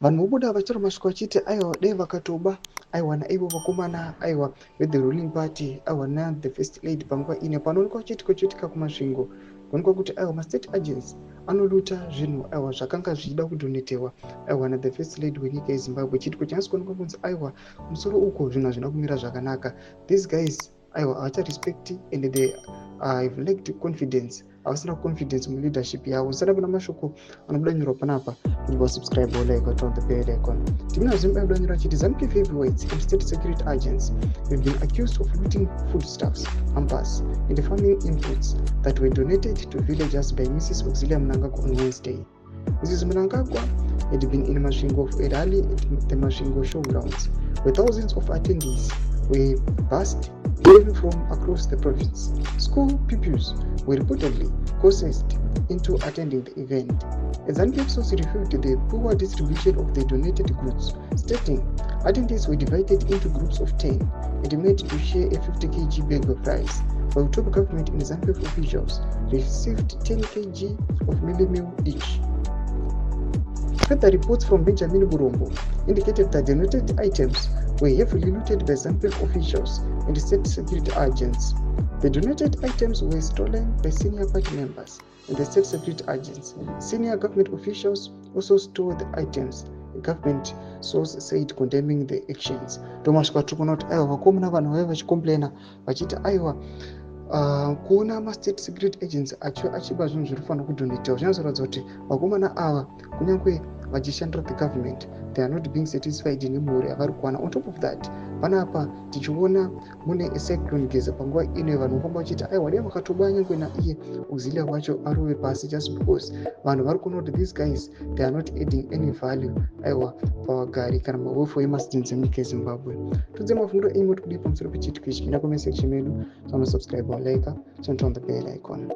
vanhu vobuda vachitaura masviko vachiti aiwa dai vakatoba aiwa naivo vakomana aiwa vethe ruling party aiwa nathe first lady panguva ine panoonekwa kuchiitika kumasvingo kuonekwa kuti aiwa mastate agents anoluta zvinhu aiwa zvakanga zvichida kudonetewa aiwa nathe first lady wenyika yezimbabwe. Chiitiko chanasi kuonekwa kunzi aiwa musoro uko zvinhu hazvina kumira zvakanaka. These guys aiwa havacharespecti and they have lacked confidence, havasina confidence muleadership yavo. Sana kuna mashoko anobuda nyurwa panapa kuti subscribe like turn on the bell icon. Timina Zimba Daniel Chiti ZANU-PF heavyweights and state security agents have been accused of looting foodstuffs, hampers, and farming inputs that were donated to villagers by Mrs. Auxilia Mnangagwa on Wednesday. Mrs. Mnangagwa had been in Masvingo for a rally at the Masvingo showgrounds, where thousands of attendees were bussed even from across the province. School pupils were reportedly coerced into attending the event. ZANU-PF source refuted the poor distribution of the donated goods, stating attendees were divided into groups of 10 and made to share a 50 kg bag of rice, while top government and ZANU-PF officials received 10 kg of mealie meal each. Further reports from Benjamin Burombo indicated that donated items were heavily looted by ZANU-PF officials and state security agents. The donated items were stolen by senior party members and the state security agents. Senior government officials also stole the items, the government source said, condemning the actions. Tomasvika tiri kuti aiwa vakomana vanhu vaiva vachicomplaina vachiti aiwa kuona mastate security agents achipa zvinhu zviri kufanira kudonetiwa zvinozoratidza kuti vakomana ava kunyange vachishandira the government they are not being satisfied nemhuri yavari kuwana. On top of that panapa tichiona mune cyclone Geza panguva ino vanhu vofamba vachiti aiwa dai vakatoba nyangwe naiye Auxilia wacho arove pasi just because vanhu vari kuona kuti these guys they are not adding any value aiwa pavagari kana mawelfare emasidents enyika yezimbabwe. Tudze mafungiro enyu kuti kudii pamusoro pechiitiko ichi. Enda comment section medu, subscribe or like, turn on the bell icon.